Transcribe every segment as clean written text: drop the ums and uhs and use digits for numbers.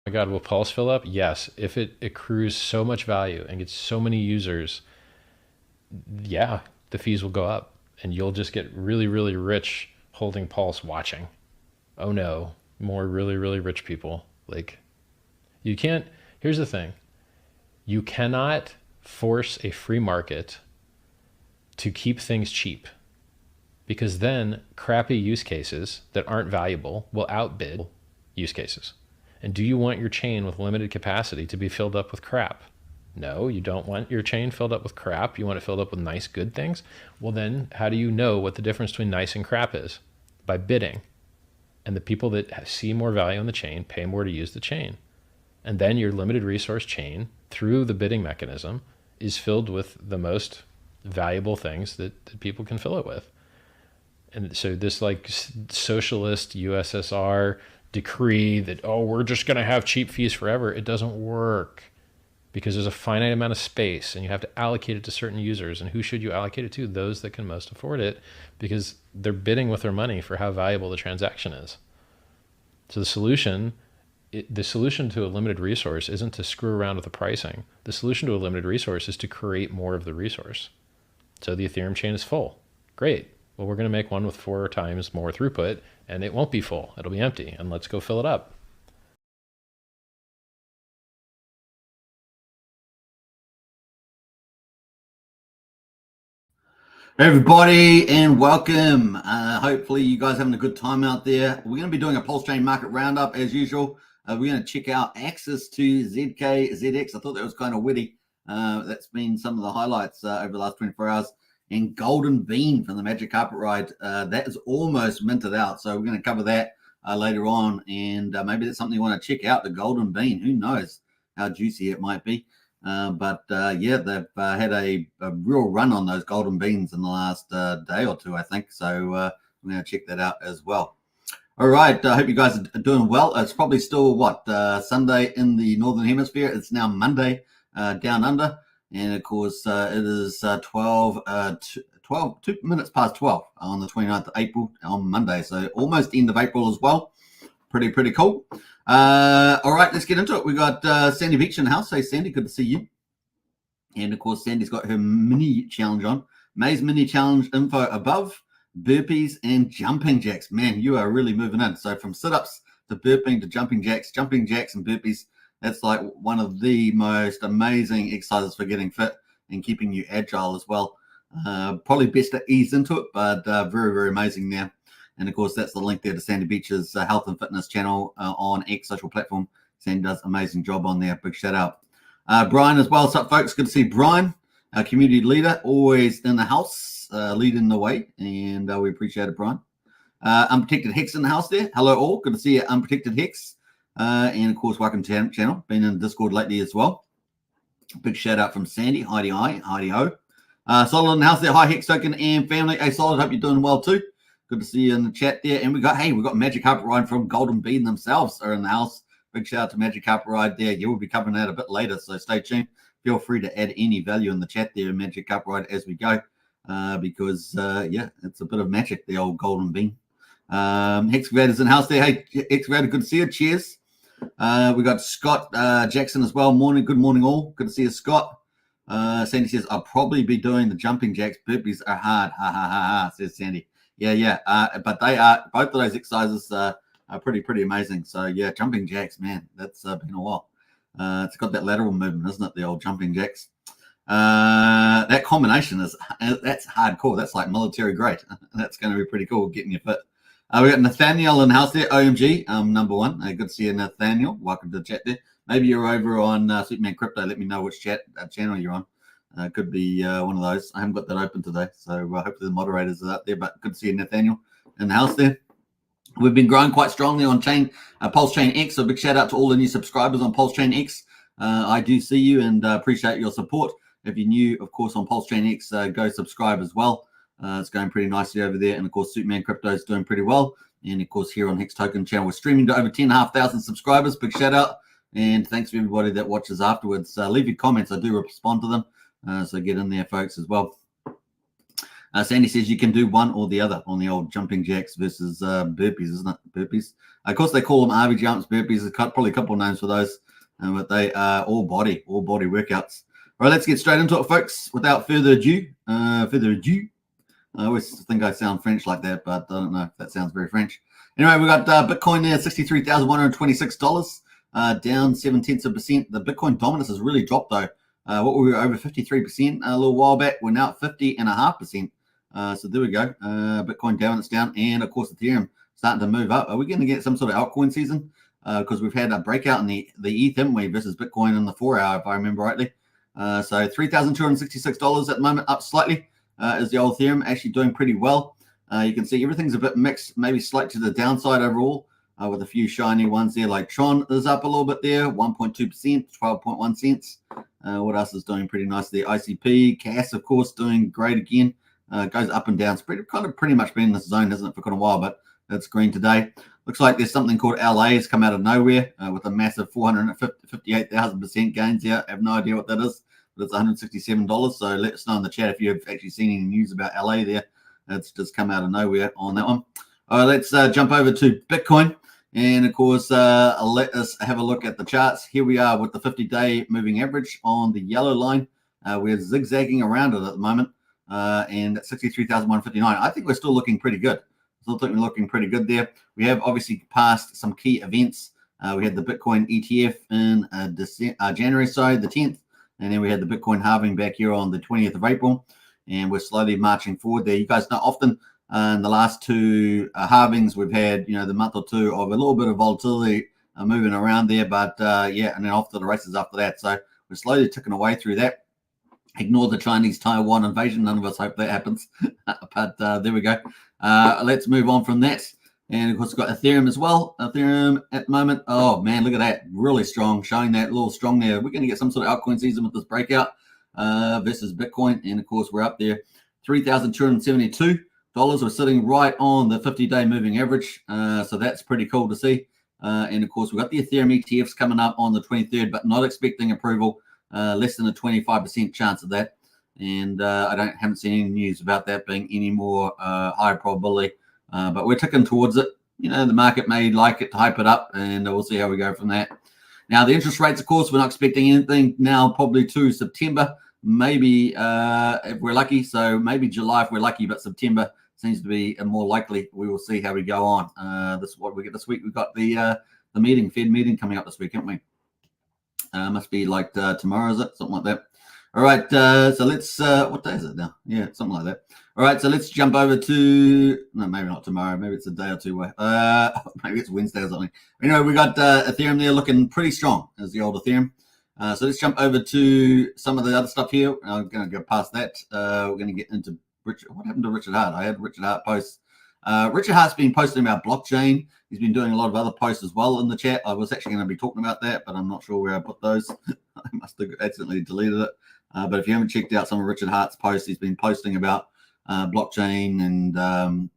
my God, will Pulse fill up? Yes. If it accrues so much value and gets so many users, yeah, the fees will go up and you'll just get really, really rich holding Pulse watching. Oh no, more really, really rich people. Like, you can't, here's the thing, you cannot force a free market to keep things cheap, because then crappy use cases that aren't valuable will outbid use cases. And do you want your chain with limited capacity to be filled up with crap? No, you don't want your chain filled up with crap. You want it filled up with nice, good things. Well, then how do you know what the difference between nice and crap is? By bidding. And the people that see more value in the chain pay more to use the chain. And then your limited resource chain, through the bidding mechanism, is filled with the most valuable things that people can fill it with. And so this like socialist USSR decree that, oh, we're just going to have cheap fees forever, it doesn't work, because there's a finite amount of space and you have to allocate it to certain users. And who should you allocate it to? Those that can most afford it, because they're bidding with their money for how valuable the transaction is. So the solution to a limited resource isn't to screw around with the pricing. The solution to a limited resource is to create more of the resource. So the Ethereum chain is full. Great. Well, we're going to make one with 4 times more throughput, and it won't be full. It'll be empty, and let's go fill it up. Hey everybody, and welcome. Hopefully you guys are having a good time out there. We're going to be doing a Pulsechain market roundup as usual. We're going to check out access to ZKZX. I thought that was kind of witty. That's been some of the highlights over the last 24 hours. And Golden Bean from the Magic Carpet Ride. That is almost minted out. So we're going to cover that later on. And maybe that's something you want to check out, the Golden Bean. Who knows how juicy it might be. Yeah, they've had a real run on those golden beans in the last day or two, I think. So I'm going to check that out as well. All right. I hope you guys are doing well. It's probably still, Sunday in the Northern Hemisphere. It's now Monday down under. And, of course, it is 2 minutes past 12 on the 29th of April on Monday. So almost end of April as well. Pretty cool. All right, let's get into it. We got Sandy Beach in the house. Hey, Sandy, good to see you. And of course, Sandy's got her mini challenge on. May's mini challenge info above, burpees and jumping jacks. Man, you are really moving in. So from sit-ups to burping to jumping jacks and burpees, that's like one of the most amazing exercises for getting fit and keeping you agile as well. Probably best to ease into it, but very, very amazing now. And of course, that's the link there to Sandy Beach's health and fitness channel on X social platform. Sandy does an amazing job on there. Big shout out. Brian as well. What's up, folks? Good to see Brian, our community leader, always in the house, leading the way. And we appreciate it, Brian. Unprotected Hex in the house there. Hello, all. Good to see you, Unprotected Hex. And of course, welcome to the channel. Been in Discord lately as well. Big shout out from Sandy. Heidi ho. Solid in the house there. Hi, Hex Token and family. Hey, Solid. Hope you're doing well too. Good to see you in the chat there. And we got Magic Carpet Ride from Golden Bean themselves are in the house. Big shout out to Magic Carpet Ride there. You will be covering that a bit later, so stay tuned. Feel free to add any value in the chat there, Magic Carpet Ride, as we go, because it's a bit of magic, the old Golden Bean. Hexgravator's in house there. Hey, Hexgravator, good to see you. Cheers. We got Scott Jackson as well. Good morning, all. Good to see you, Scott. Sandy says, I'll probably be doing the jumping jacks. Burpees are hard. Ha, ha, ha, ha, says Sandy. Yeah. But they are, both of those exercises are pretty amazing. So, yeah, jumping jacks, man, that's been a while. It's got that lateral movement, isn't it, the old jumping jacks? That combination that's hardcore. That's like military grade. That's going to be pretty cool getting you fit. We got Nathaniel in the house there, OMG, number one. Good to see you, Nathaniel. Welcome to the chat there. Maybe you're over on Superman Crypto. Let me know which channel you're on. Could be one of those. I haven't got that open today, so hopefully the moderators are out there. But good to see you, Nathaniel, in the house there. We've been growing quite strongly on Pulsechain X. So big shout out to all the new subscribers on Pulsechain X. I do see you and appreciate your support. If you're new, of course, on Pulsechain X, go subscribe as well. It's going pretty nicely over there. And of course, Superman Crypto is doing pretty well. And of course, here on Hex Token channel, we're streaming to over 10,500 subscribers. Big shout out. And thanks to everybody that watches afterwards. Leave your comments. I do respond to them. So get in there, folks, as well. Sandy says you can do one or the other on the old jumping jacks versus burpees, isn't it? Burpees. Of course, they call them RV jumps, burpees. There's probably a couple of names for those, but they are all body workouts. All right, let's get straight into it, folks. Without further ado, I always think I sound French like that, but I don't know if that sounds very French. Anyway, we got Bitcoin there, $63,126, down 0.7%. The Bitcoin dominance has really dropped, though. What we were over 53% a little while back, we're now at 50.5%. So there we go. Bitcoin dominance down, and of course Ethereum starting to move up. Are we going to get some sort of altcoin season? Because we've had a breakout in the ETH, haven't we, versus Bitcoin in the 4 hour, if I remember rightly. So $3,266 at the moment, up slightly. Is the old Ethereum actually doing pretty well? You can see everything's a bit mixed, maybe slightly to the downside overall, with a few shiny ones there. Like Tron is up a little bit there, 1.2%, 12.1 cents. What else is doing pretty nicely? ICP, CAS, of course, doing great again. Goes up and down. It's pretty much been in this zone, hasn't it, for quite a while, but it's green today. Looks like there's something called LA has come out of nowhere with a massive 458,000% gains here. I have no idea what that is, but it's $167. So let us know in the chat if you've actually seen any news about LA there. It's just come out of nowhere on that one. All right, let's jump over to Bitcoin. And of course, let us have a look at the charts. Here we are with the 50-day moving average on the yellow line. We're zigzagging around it at the moment, and at 63,159. I think we're still looking pretty good. Still think we're looking pretty good there. We have obviously passed some key events. We had the Bitcoin ETF in January, the 10th, and then we had the Bitcoin halving back here on the 20th of April, and we're slowly marching forward there. You guys know often in the last two halvings, we've had, the month or two of a little bit of volatility moving around there, but yeah, and then off to the races after that. So we're slowly ticking away through that. Ignore the Chinese Taiwan invasion. None of us hope that happens, but there we go. Let's move on from that. And of course, we've got Ethereum as well. Ethereum at the moment, oh man, look at that, really strong, showing that little strong there. We're going to get some sort of altcoin season with this breakout versus Bitcoin, and of course, we're up there, $3,272. We're sitting right on the 50-day moving average, so that's pretty cool to see. And of course, we've got the Ethereum ETFs coming up on the 23rd, but not expecting approval. Less than a 25% chance of that, and I haven't seen any news about that being any more high probability. But we're ticking towards it. The market may like it, hype it up, and we'll see how we go from that. Now, the interest rates, of course, we're not expecting anything now, probably to September, maybe if we're lucky. So maybe July if we're lucky, but September seems to be more likely. We will see how we go on. This is what we get this week. We've got the Fed meeting coming up this week, haven't we? Must be like tomorrow, is it? Something like that. All right, so let's, what day is it now? Yeah, something like that. All right, so let's jump over to, no, maybe not tomorrow. Maybe it's a day or two away. Maybe it's Wednesday or something. Anyway, we got Ethereum there looking pretty strong as the old Ethereum. So let's jump over to some of the other stuff here. I'm going to go past that. We're going to get into Richard. What happened to Richard Hart? I had Richard Hart posts. Richard Hart's been posting about blockchain. He's been doing a lot of other posts as well in the chat. I was actually going to be talking about that, but I'm not sure where I put those. I must have accidentally deleted it. But if you haven't checked out some of Richard Hart's posts, he's been posting about blockchain and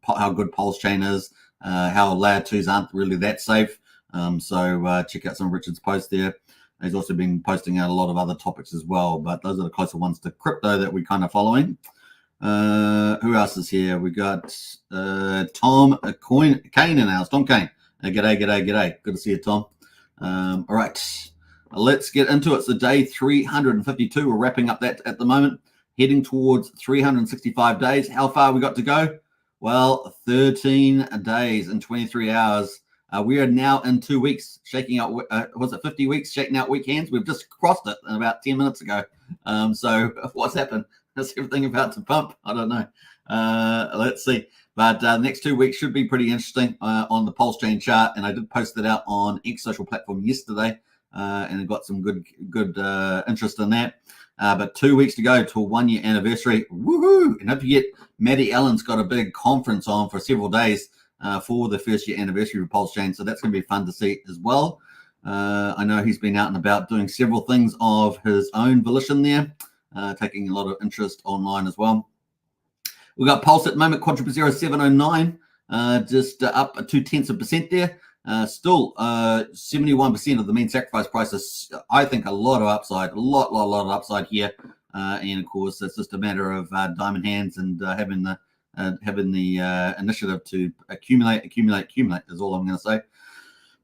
how good Pulsechain is, how layer 2s aren't really that safe. So check out some of Richard's posts there. He's also been posting out a lot of other topics as well, but those are the closer ones to crypto that we're kind of following. Who else is here? We got Tom Kane in ours. Tom Kane. G'day. Good to see you, Tom. All right. Let's get into it. So day 352. We're wrapping up that at the moment, heading towards 365 days. How far we got to go? Well, 13 days and 23 hours. We are now in 2 weeks, shaking out, was it 50 weeks, shaking out weak hands? We've just crossed it about 10 minutes ago. So what's happened? Is everything about to pump? I don't know. Let's see. But the next 2 weeks should be pretty interesting on the Pulsechain chart. And I did post it out on X social platform yesterday, and I got some good interest in that. But 2 weeks to go to a 1 year anniversary. Woohoo! And don't forget, Matty Allen's got a big conference on for several days for the first year anniversary of Pulsechain. So that's going to be fun to see as well. I know he's been out and about doing several things of his own volition there, taking a lot of interest online as well. We've got Pulse at the moment, quadruple 0709, just up 0.2% there. Still 71% of the mean sacrifice price is, I think, a lot of upside, a lot of upside here. and of course it's just a matter of diamond hands and having the initiative to accumulate is all I'm going to say.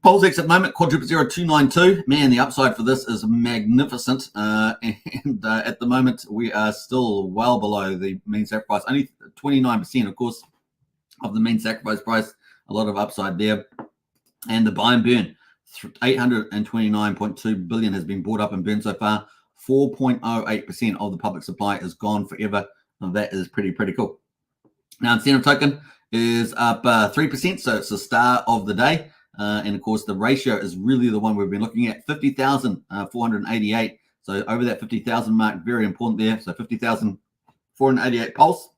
Pulsechain at the moment, quadruple 0292. Man, the upside for this is magnificent. And at the moment, we are still well below the mean sacrifice. Only 29%, of course, of the mean sacrifice price. A lot of upside there. And the buy and burn, 829.2 billion has been bought up and burned so far. 4.08% of the public supply is gone forever. Now, that is pretty cool. Now, incentive token is up 3%, so it's the star of the day. And of course, the ratio is really the one we've been looking at, 50,488. So over that 50,000 mark, very important there. So 50,488 pulse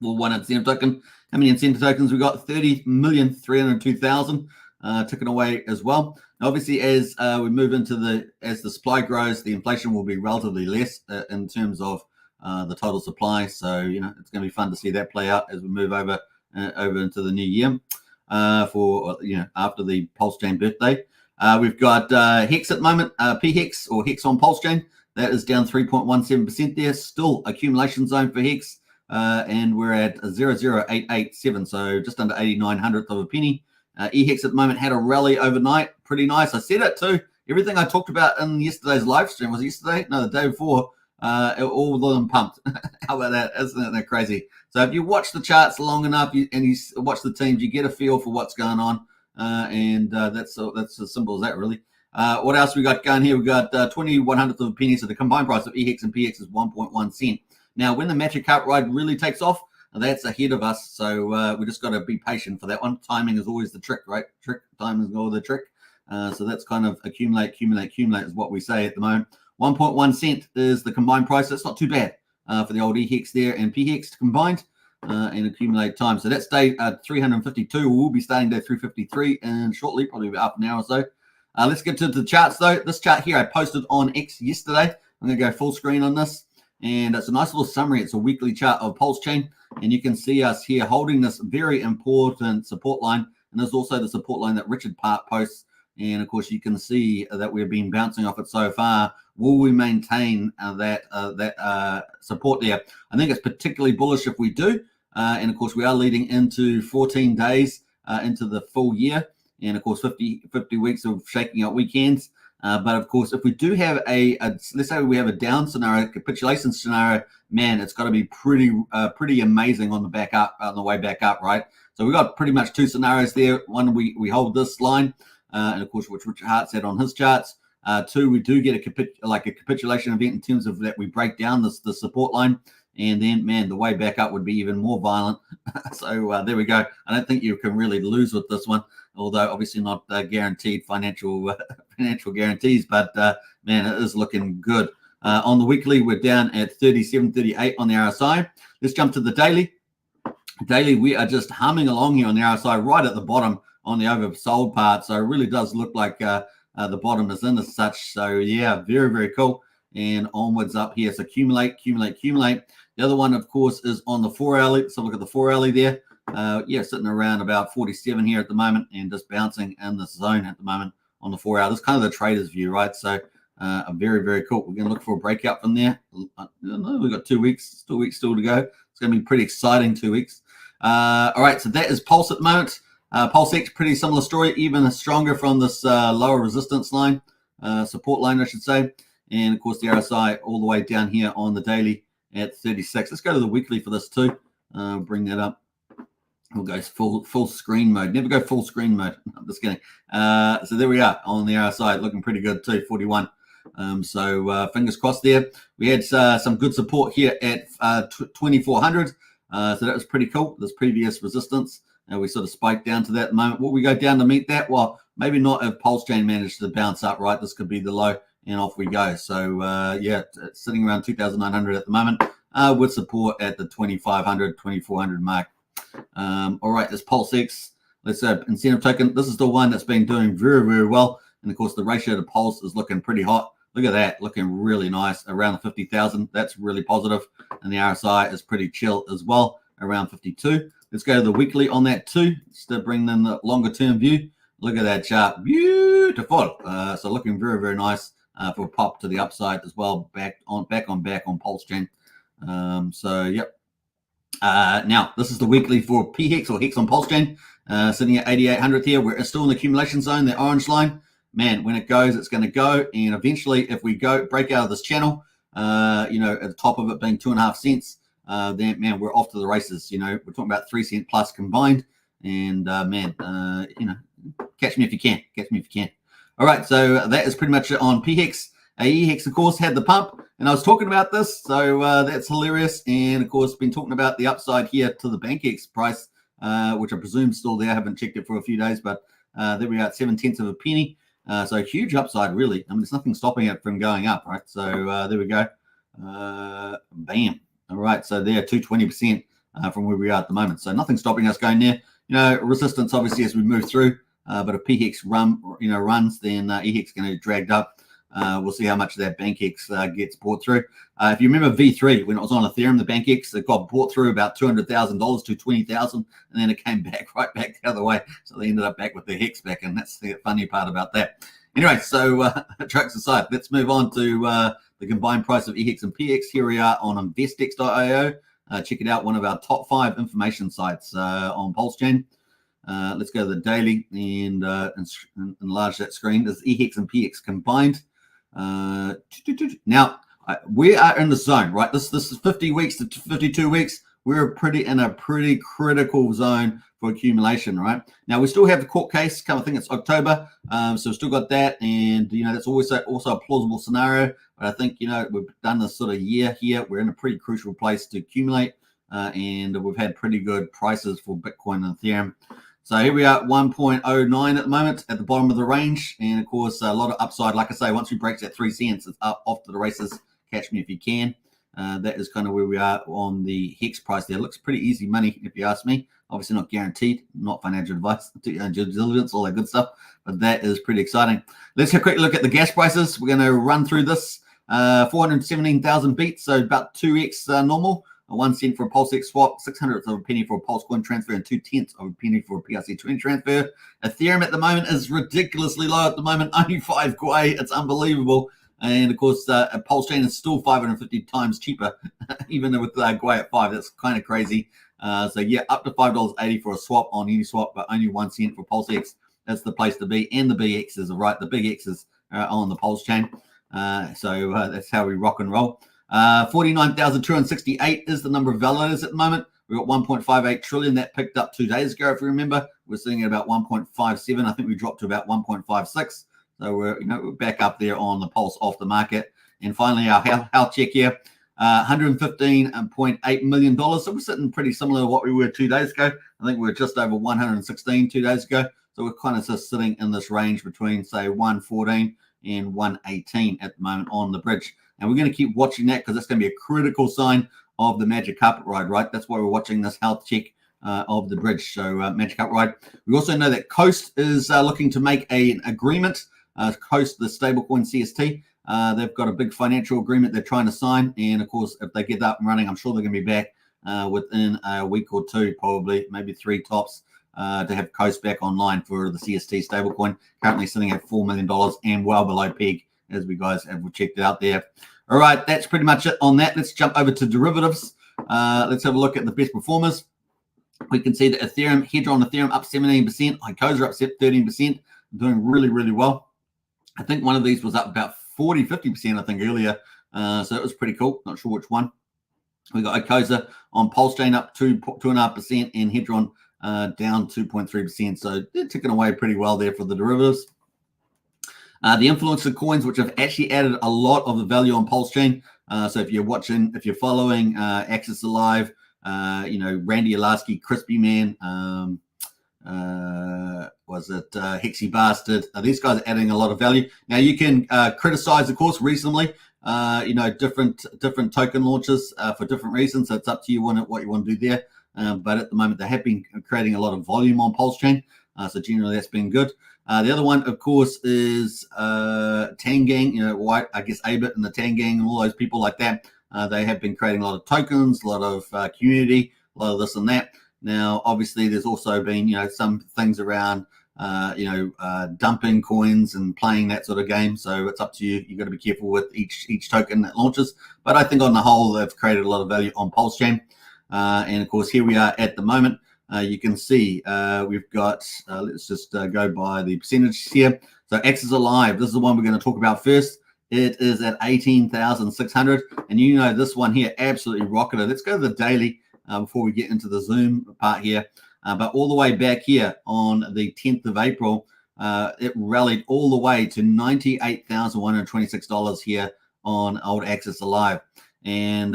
for one incentive token. How many incentive tokens we got? 30,302,000 ticking away as well. Now, obviously, as we move into as the supply grows, the inflation will be relatively less in terms of the total supply. So it's going to be fun to see that play out as we move over into the new year. For after the Pulsechain birthday, we've got Hex at the moment, P-Hex or Hex on Pulsechain. That is down 3.17% there. Still accumulation zone for Hex, and we're at 0.0887, so just under 89/100th of a penny. E-Hex at the moment had a rally overnight, pretty nice. I said it too. Everything I talked about in yesterday's live stream, was it yesterday? No, the day before. All of them pumped. How about that? Isn't that crazy? So if you watch the charts long enough and you watch the teams, you get a feel for what's going on. And that's as simple as that, really. What else we got going here? We got 20/100th of a penny. So the combined price of E-Hex and P-Hex is 1.1 cent. Now, when the magic carp ride really takes off, that's ahead of us. So we just got to be patient for that one. Timing is always the trick, right? Timing is all the trick. So that's kind of accumulate is what we say at the moment. 1.1 cent is the combined price. That's not too bad for the old E-Hex there and P-Hex combined and accumulate time. So that's day 352. We'll be starting day 353 and shortly, probably about half an hour or so. Let's get to the charts though. This chart here I posted on X yesterday. I'm going to go full screen on this. And it's a nice little summary. It's a weekly chart of Pulsechain. And you can see us here holding this very important support line. And there's also the support line that Richard Park posts. And of course, you can see that we've been bouncing off it so far. Will we maintain that support there? I think it's particularly bullish if we do. And of course, we are leading into 14 days into the full year. And of course, 50 weeks of shaking out weekends. But of course, if we do have let's say we have a down scenario, capitulation scenario, man, it's got to be pretty amazing on the way back up, right? So we got pretty much two scenarios there. One, we hold this line. And of course, which Richard Hart said on his charts. Two, we do get a capitulation event in terms of that we break down the support line. And then, man, the way back up would be even more violent. So there we go. I don't think you can really lose with this one, although obviously not guaranteed financial guarantees. But, man, it is looking good. On the weekly, we're down at 37.38 on the RSI. Let's jump to the daily. Daily, we are just humming along here on the RSI right at the bottom on the oversold part. So it really does look like the bottom is in as such. So, yeah, very, very cool. And onwards up here. So accumulate. The other one, of course, is on the 4 hourly. Let's have a look at the 4 hourly there. Sitting around about 47 here at the moment and just bouncing in this zone at the moment on the 4 hour. That's kind of the trader's view, right? So very, very cool. We're going to look for a breakout from there. We've got 2 weeks still to go. It's going to be pretty exciting 2 weeks. All right, so that is Pulse at the moment. Pulsechain, pretty similar story, even stronger from this lower resistance line, support line, I should say. And, of course, the RSI all the way down here on the daily at 36. Let's go to the weekly for this too. Bring that up. We'll go full screen mode. Never go full screen mode. I'm just kidding. So there we are on the RSI, looking pretty good too, 41. So fingers crossed there. We had some good support here at 2,400. So that was pretty cool. This previous resistance. We sort of spiked down to that at the moment. Will we go down to meet that? Well, maybe not if Pulsechain managed to bounce up, right? This could be the low. And off we go. So, it's sitting around 2,900 at the moment with support at the 2,500, 2,400 mark. All right, this Pulsechain. Let's incentive token. This is the one that's been doing very, very well. And, of course, the ratio to Pulse is looking pretty hot. Look at that, looking really nice, around the 50,000. That's really positive. And the RSI is pretty chill as well, around 52. Let's go to the weekly on that too, just to bring in the longer-term view. Look at that chart. Beautiful. So looking very, very nice. for a pop to the upside as well, back on Pulsechain. So yep. Now this is the weekly for PHEX or Hex on Pulsechain, sitting at 8,800 here. We're still in the accumulation zone, the orange line. Man, when it goes, it's going to go, and eventually, if we break out of this channel, at the top of it being 2.5 cents, then man, we're off to the races. We're talking about 3 cent plus combined, and catch me if you can. All right, so that is pretty much it on PHEX. EHEX, of course, had the pump, and I was talking about this, so that's hilarious. And of course, been talking about the upside here to the BankX price, which I presume is still there. I haven't checked it for a few days, but there we are, 0.7 of a penny. So huge upside, really. I mean, there's nothing stopping it from going up, right? So there we go. Bam. All right, so there, 220% from where we are at the moment. So nothing stopping us going there. Resistance obviously as we move through. But if PHEX runs, then EHEX is going to get dragged up. We'll see how much of that BankX gets bought through. If you remember V3, when it was on Ethereum, the BankX, it got bought through about $200,000 to 20,000, and then it came back right back the other way. So they ended up back with the Hex back, and that's the funny part about that. Anyway, so jokes aside, let's move on to the combined price of EHEX and PHEX. Here we are on investex.io. Check it out, one of our top 5 information sites on Pulsechain. Let's go to the daily and enlarge that screen. There's EHEX and PHEX combined. Now we are in the zone, right? This is 50 weeks to 52 weeks. We're in a pretty critical zone for accumulation, right? Now we still have the court case come. I think it's October, so we've still got that, and that's always also a plausible scenario. But I think we've done this sort of year here. We're in a pretty crucial place to accumulate, and we've had pretty good prices for Bitcoin and Ethereum. So here we are at 1.09 at the moment, at the bottom of the range. And, of course, a lot of upside. Like I say, once we break that 3 cents, it's up off to the races. Catch me if you can. That is kind of where we are on the Hex price there. Looks pretty easy money, if you ask me. Obviously not guaranteed, not financial advice, due diligence, all that good stuff. But that is pretty exciting. Let's have a quick look at the gas prices. We're going to run through this. 417,000 beats, so about 2x normal. 1 cent for a Pulsechain swap, 600th of a penny for a Pulsecoin transfer, and 2/10 of a penny for a PRC20 transfer. Ethereum at the moment is ridiculously low at the moment, only 5 Gwei. It's unbelievable. And of course, Pulsechain is still 550 times cheaper, even with Gwei at 5. That's kind of crazy. So yeah, up to $5.80 for a swap on Uniswap, but only 1 cent for Pulsex. That's the place to be. And the BXs are right. The big X's are on the Pulsechain. So that's how we rock and roll. 49,268 is the number of validators at the moment. We've got 1.58 trillion. That picked up 2 days ago, if you remember. We're sitting at about 1.57. I think we dropped to about 1.56. So we're back up there on the pulse off the market. And finally, our health check here, $115.8 million. So we're sitting pretty similar to what we were 2 days ago. I think we were just over 116 2 days ago. So we're kind of just sitting in this range between, say, 114 and 118 at the moment on the bridge. And we're going to keep watching that because that's going to be a critical sign of the magic carpet ride, right? That's why we're watching this health check of the bridge. So magic carpet ride. We also know that Coast is looking to make an agreement. Coast, the stablecoin CST, they've got a big financial agreement they're trying to sign. And of course, if they get that up and running, I'm sure they're going to be back within a week or two, probably, maybe 3 tops, to have Coast back online for the CST stablecoin. Currently sitting at $4 million and well below peg, as we guys have checked it out there. All right, that's pretty much it on that. Let's jump over to derivatives. Let's have a look at the best performers. We can see that Ethereum, Hedron Ethereum up 17%, Icosa up 13%, doing really, really well. I think one of these was up about 50%, I think, earlier. So it was pretty cool. Not sure which one. We got Icosa on Pulsechain up 2.5% and Hedron down 2.3%. So they're ticking away pretty well there for the derivatives. The influencer coins, which have actually added a lot of the value on Pulsechain. So if you're watching, if you're following Access Alive, Randy Alasky, Crispy Man, was it Hexy Bastard? These guys are adding a lot of value. Now you can criticize, of course, reasonably, different token launches for different reasons. So it's up to you what you want to do there. But at the moment, they have been creating a lot of volume on Pulsechain. So generally, that's been good. The other one, of course, is Tangang, White, I guess, Abit and the Tangang and all those people like that. They have been creating a lot of tokens, a lot of community, a lot of this and that. Now, obviously, there's also been, some things around dumping coins and playing that sort of game. So it's up to you. You've got to be careful with each token that launches. But I think on the whole, they've created a lot of value on Pulsechain. And of course, here we are at the moment. You can see we've got, let's just go by the percentages here. So Axis Alive, this is the one we're going to talk about first. It is at 18,600. And you know this one here absolutely rocketed. Let's go to the daily before we get into the Zoom part here. But all the way back here on the 10th of April, it rallied all the way to $98,126 here on old Axis Alive. And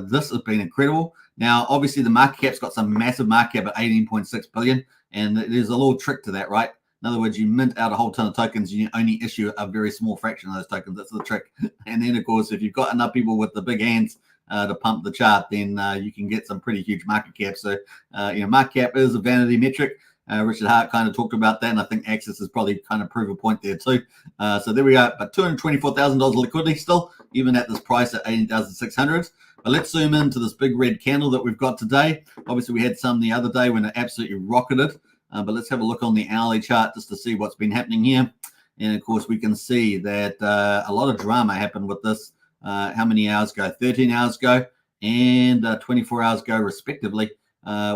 this has been incredible. Now, obviously, the market cap's got some massive market cap at 18.6 billion. And there's a little trick to that, right? In other words, you mint out a whole ton of tokens, you only issue a very small fraction of those tokens. That's the trick. And then, of course, if you've got enough people with the big hands to pump the chart, then you can get some pretty huge market cap. So, market cap is a vanity metric. Richard Hart kind of talked about that, and I think Axis has probably kind of proved a point there too. So there we go. But $224,000 liquidity still, even at this price at 18,600. But let's zoom into this big red candle that we've got today. Obviously, we had some the other day when it absolutely rocketed. But let's have a look on the hourly chart just to see what's been happening here. And of course, we can see that a lot of drama happened with this. How many hours ago? 13 hours ago and 24 hours ago, respectively.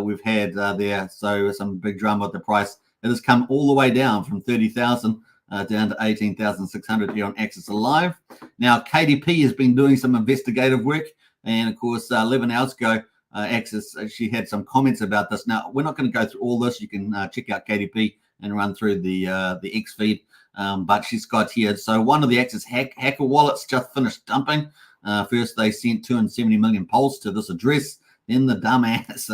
We've had there. So some big drama with the price. It has come all the way down from 30,000 down to 18,600 here on Axis Alive. Now, KDP has been doing some investigative work. And of course, 11 hours ago, Axis, she had some comments about this. Now, we're not going to go through all this. You can check out KDP and run through the X feed. But she's got here. So one of the Axis hacker wallets just finished dumping. First, they sent 270 million Pulse to this address. Then the dumbass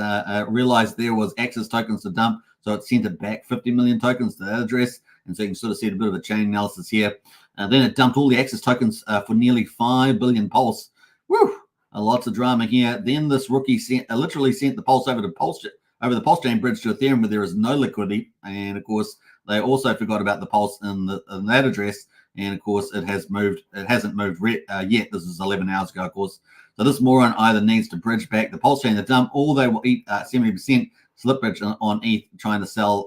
realized there was Axis tokens to dump. So it sent it back 50 million tokens to that address. And so you can sort of see a bit of a chain analysis here. Then it dumped all the Axis tokens for nearly 5 billion Pulse. Woo! Lots of drama here. Then this rookie literally sent the Pulse over the Pulsechain bridge to Ethereum, where there is no liquidity. And of course, they also forgot about the Pulse in that address. And of course, it hasn't moved yet. This is 11 hours ago, of course. So this moron either needs to bridge back the Pulsechain to dump, or they will eat 70% slippage on ETH, trying to sell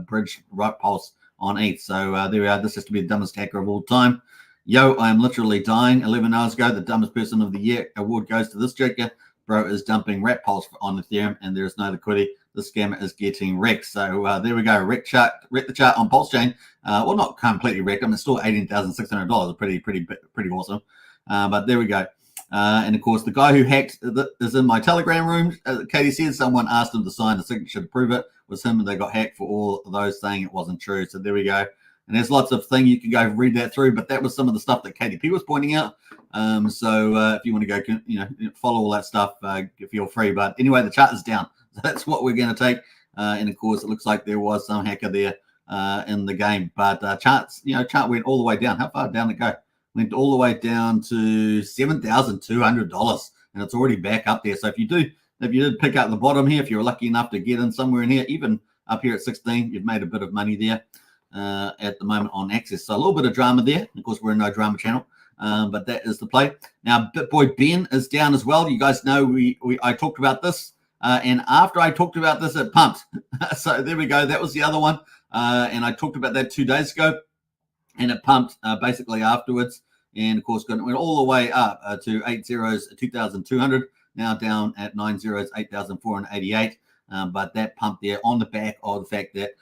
bridge right Pulse on ETH. So there we are. This has to be the dumbest hacker of all time. Yo, I am literally dying. 11 hours ago, the dumbest person of the year award goes to this joker. Bro is dumping rat Pulse on Ethereum, and there is no liquidity. The scammer is getting wrecked. So there we go. Wreck the chart on Pulsechain. Well, not completely wrecked. I mean, it's still $18,600. Pretty awesome. But there we go. And of course, the guy who hacked is in my Telegram room. Katie said someone asked him to sign a signature to prove it was him, and they got hacked for all of those saying it wasn't true. So there we go. And there's lots of things you can go read that through, but that was some of the stuff that KDP was pointing out. So if you want to go, follow all that stuff, feel free. But anyway, the chart is down. So that's what we're going to take. And of course, it looks like there was some hacker there in the game. But chart went all the way down. How far down did it go? Went all the way down to $7,200, and it's already back up there. So if you did pick up the bottom here, if you're lucky enough to get in somewhere in here, even up here at 16, you've made a bit of money there. At the moment on Axis. So a little bit of drama there. Of course, we're a no drama channel, but that is the play. Now, BitBoy Ben is down as well. You guys know I talked about this, and after I talked about this, it pumped. So there we go. That was the other one, and I talked about that 2 days ago, and it pumped basically afterwards. And of course, went all the way up to 8 zeros, 2,200. Now down at 9 zeros, 8,488. But that pump there on the back of the fact that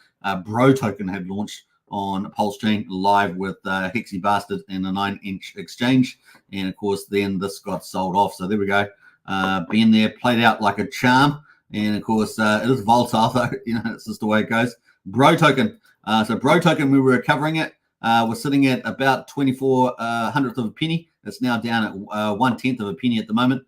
Bro token had launched on Pulsechain live with Hexy Bastard in a 9-inch exchange. And of course, then this got sold off. So there we go. Ben there played out like a charm. And of course, it is volatile, though. It's just the way it goes. Bro token. So Bro token, we were covering it. We're sitting at about 24 hundredth of a penny. It's now down at 1/10 of a penny at the moment.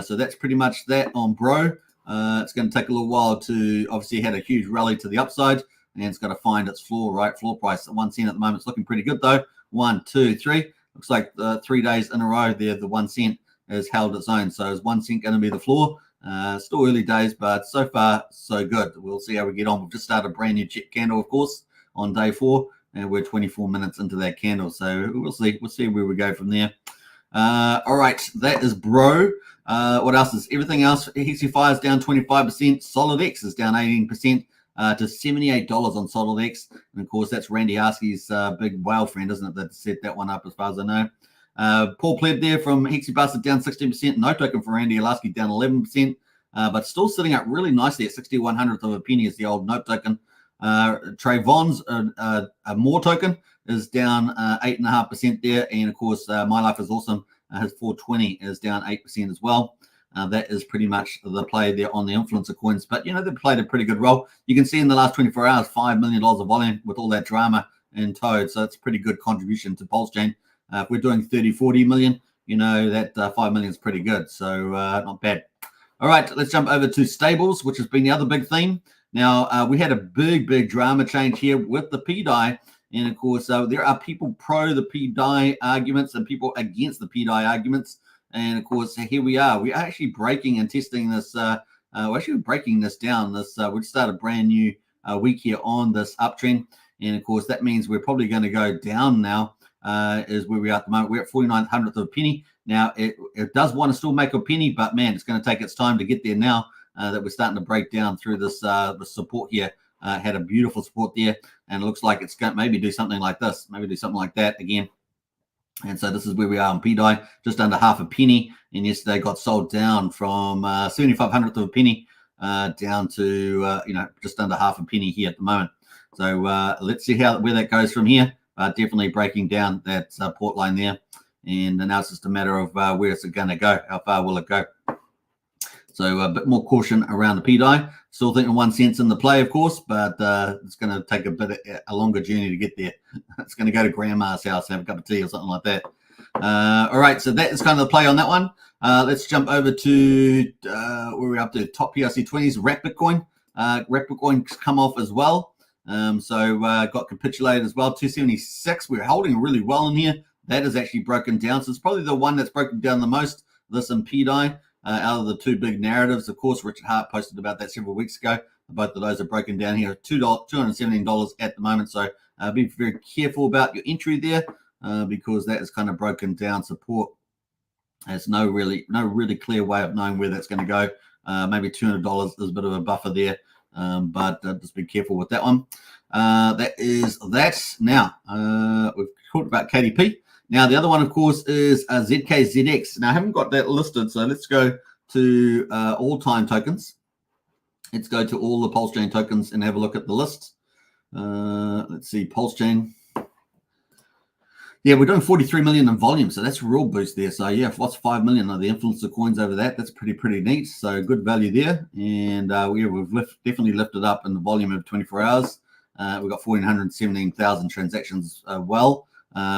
So that's pretty much that on Bro. It's going to take a little while to, obviously, had a huge rally to the upside, and it's got to find its floor price at 1 cent at the moment. It's looking pretty good, though. 1, 2, 3. Looks like 3 days in a row there, the 1 cent has held its own. So is 1 cent going to be the floor? Still early days, but so far, so good. We'll see how we get on. We've just started a brand new candle, of course, on day 4, and we're 24 minutes into that candle. So we'll see. We'll see where we go from there. All right, that is Bro. What else is everything else? Hexify is down 25%. Solid X is down 18%. to $78 on SolidX. And of course, that's Randy Harsky's big whale friend, isn't it, that set that one up as far as I know. Paul Pleb there from Hexy Bastard down 16%. No token for Randy Harsky down 11%, but still sitting up really nicely at 61/100th of a penny is the old note token. Trayvon's more token is down 8.5% there. And of course, My Life is Awesome, his 420 is down 8% as well. That is pretty much the play there on the influencer coins. But, they played a pretty good role. You can see in the last 24 hours, $5 million of volume with all that drama in tow. So it's a pretty good contribution to Pulsechain. If we're doing 30, 40 million, that 5 million is pretty good. So not bad. All right, let's jump over to stables, which has been the other big theme. Now, we had a big drama change here with the PDI. And, of course, there are people pro the PDI arguments and people against the PDI arguments. And, of course, here we are. We are actually breaking and testing this. We're actually breaking this down. We've started a brand new week here on this uptrend. And, of course, that means we're probably going to go down now is where we are at the moment. We're at 49/100th of a penny. Now, it does want to still make a penny, but, man, it's going to take its time to get there now that we're starting to break down through this support here. Had a beautiful support there, and it looks like it's going to maybe do something like this, maybe do something like that again. And so this is where we are on PDI, just under half a penny. And yesterday got sold down from 75/100th of a penny down to just under half a penny here at the moment. So let's see where that goes from here. Definitely breaking down that support line there. And now it's just a matter of where it's going to go. How far will it go? So a bit more caution around the PDI. Still thinking 1 cent's in the play, of course, but it's going to take a longer journey to get there. It's going to go to grandma's house, have a cup of tea or something like that. All right, so that is kind of the play on that one. Let's jump over to where we're up to top PRC20s, Wrap Bitcoin. Wrap Bitcoin's come off as well. So got capitulated as well, 276. We're holding really well in here. That is actually broken down. So it's probably the one that's broken down the most, this and PDI. Out of the two big narratives, of course, Richard Hart posted about that several weeks ago. Both of those are broken down here, $217 at the moment. So be very careful about your entry there because that is kind of broken down support. There's no really clear way of knowing where that's going to go. Maybe $200 is a bit of a buffer there, but just be careful with that one. That is that. Now, we've talked about KDP. Now, the other one, of course, is ZKZX. Now, I haven't got that listed, so let's go to all-time tokens. Let's go to all the Pulsechain tokens and have a look at the list. Let's see, Pulsechain. Yeah, we're doing 43 million in volume, so that's a real boost there. So, yeah, what's 5 million of the influencer coins over that? That's pretty neat. So, good value there. And we've definitely lifted up in the volume of 24 hours. We've got 1,417,000 transactions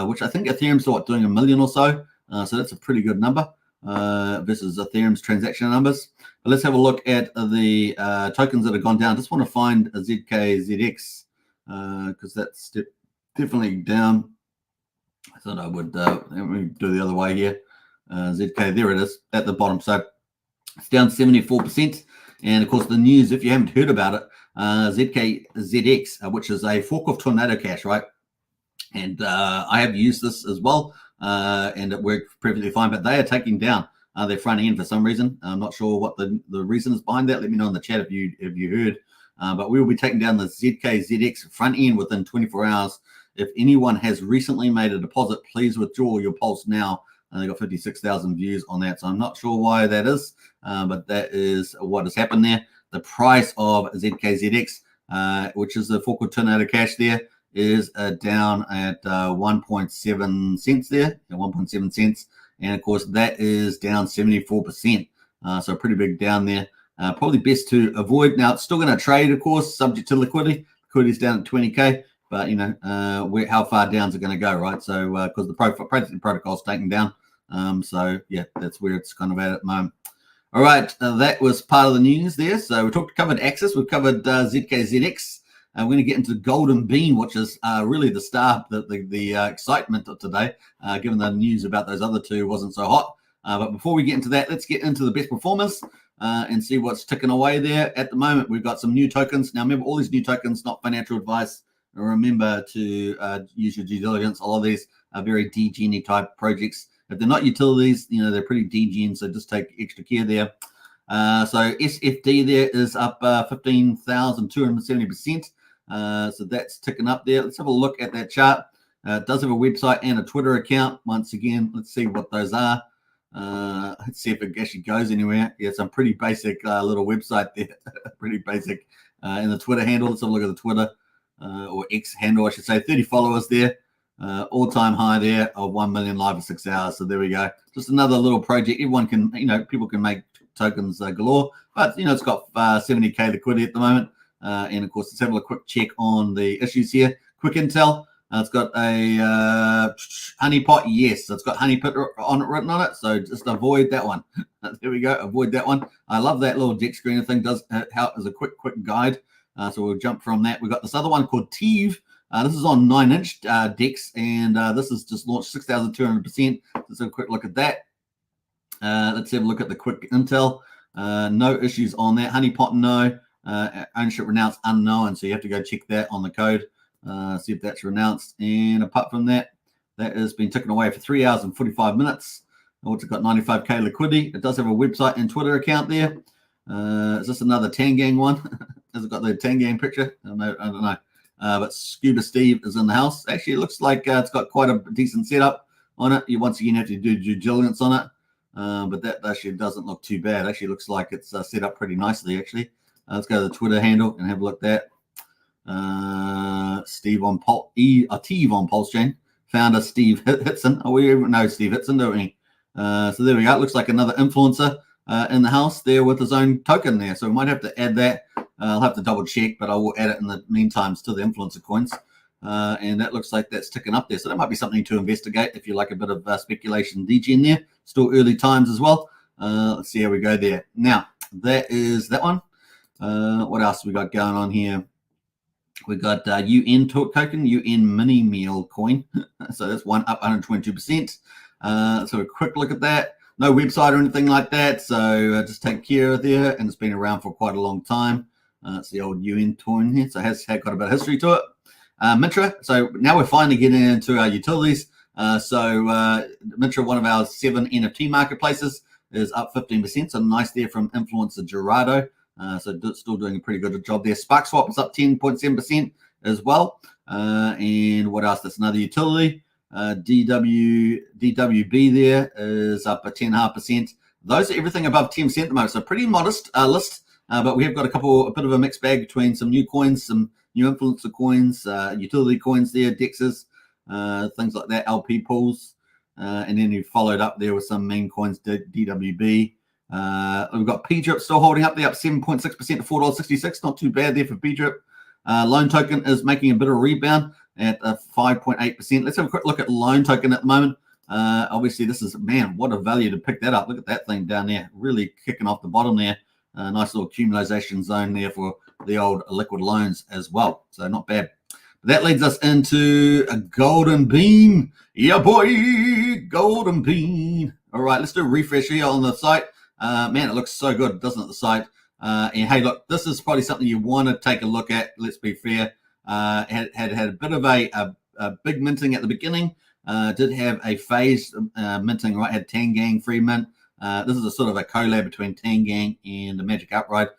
which I think Ethereum's doing 1 million or so. So that's a pretty good number versus Ethereum's transaction numbers. But let's have a look at the tokens that have gone down. Just want to find a ZKZX because that's definitely down. I thought I would let me do the other way here. ZK, there it is at the bottom. So it's down 74%. And of course, the news, if you haven't heard about it, ZKZX, which is a fork of Tornado Cash, right? And I have used this as well, and it worked perfectly fine. But they are taking down their front end for some reason. I'm not sure what the reason is behind that. Let me know in the chat if you heard. But we will be taking down the ZKZX front end within 24 hours. If anyone has recently made a deposit, please withdraw your Pulse now. They got 56,000 views on that, so I'm not sure why that is, but that is what has happened there. The price of ZKZX, which is the fork of Tornado Cash there, is down at 1.7 cents there, 1.7 cents. And of course, that is down 74%. So pretty big down there. Probably best to avoid. Now, it's still going to trade, of course, subject to liquidity. Liquidity is down at 20K, but, how far down is it going to go, right? So, because the protocol is taken down. So, yeah, that's where it's kind of at the moment. All right, that was part of the news there. So we covered Axis, we've covered ZKZX. We're going to get into the Golden Bean, which is really the star, the excitement of today, given the news about those other two wasn't so hot. But before we get into that, let's get into the best performers and see what's ticking away there. At the moment, we've got some new tokens. Now, remember, all these new tokens, not financial advice. Remember to use your due diligence. A lot of these are very DGN type projects. If they're not utilities, they're pretty DGN, so just take extra care there. So SFD there is up 15,270%. So that's ticking up there. Let's have a look at that chart. It does have a website and a Twitter account. Once again, let's see what those are. Let's see if it actually goes anywhere. Yeah, some pretty basic little website there. Pretty basic. In the Twitter handle, let's have a look at the Twitter or X handle, I should say. 30 followers there. All-time high there of 1 million live in 6 hours. So there we go. Just another little project. Everyone can, people can make tokens galore. But, it's got 70K liquidity at the moment. And, of course, let's have a quick check on the issues here. Quick intel. It's got a honeypot. Yes, it's got honeypot written on it. So just avoid that one. There we go. Avoid that one. I love that little deck screener thing. Does help as a quick guide. So we'll jump from that. We've got this other one called Teve. This is on 9-inch decks, and this is just launched 6,200%. Let's have a quick look at that. Let's have a look at the quick intel. No issues on that. Honeypot, no. Ownership renounced, unknown. So you have to go check that on the code. See if that's renounced. And apart from that, that has been taken away for 3 hours and 45 minutes. It's got 95K liquidity. It does have a website and Twitter account there. Is this another Tangang one? Has it got the Tangang picture? I don't know. But Scuba Steve is in the house. Actually, it looks like it's got quite a decent setup on it. You once again have to do due diligence on it. But that actually doesn't look too bad. It actually looks like it's set up pretty nicely, actually. Let's go to the Twitter handle and have a look at that. Steve on Teve on Pulsechain. Founder Steve Hitson. Oh, we even know Steve Hitson, don't we? So there we go. It looks like another influencer in the house there with his own token there. So we might have to add that. I'll have to double check, but I will add it in the meantime to the influencer coins. And that looks like that's ticking up there. So that might be something to investigate if you like a bit of speculation DG in there. Still early times as well. Let's see how we go there. Now, that is that one. What else we got going on here? We got UN token, UN mini meal coin. So that's one up 122%. So a quick look at that. No website or anything like that. So just take care of there. And it's been around for quite a long time. It's the old UN coin here. So it has got a bit of history to it. Mintra. So now we're finally getting into our utilities. So Mintra, one of our 7 NFT marketplaces, is up 15%. So nice there from influencer Gerardo. So still doing a pretty good job there. SparkSwap is up 10.7% as well. And what else? That's another utility. DWB there is up at 10.5%. Those are everything above 10% at the moment. So pretty modest list. But we have got a bit of a mixed bag between some new coins, some new influencer coins, utility coins there, DEXs, things like that, LP pools. And then you followed up there with some main coins, DWB. We've got P-Drip still holding up there, up 7.6% to $4.66. Not too bad there for P-Drip. Loan Token is making a bit of a rebound at 5.8%. Let's have a quick look at Loan Token at the moment. Obviously, this is, man, what a value to pick that up. Look at that thing down there, really kicking off the bottom there. Nice little accumulation zone there for the old liquid loans as well. So not bad. But that leads us into a Golden Bean. Yeah, boy, Golden Bean. All right, let's do a refresh here on the site. Man, it looks so good, doesn't it, the site? And hey, look, this is probably something you want to take a look at. Let's be fair. Had a bit of a big minting at the beginning. Did have a phased minting, right? Had Tangang free mint. This is a sort of a collab between Tangang and the Magic Upright.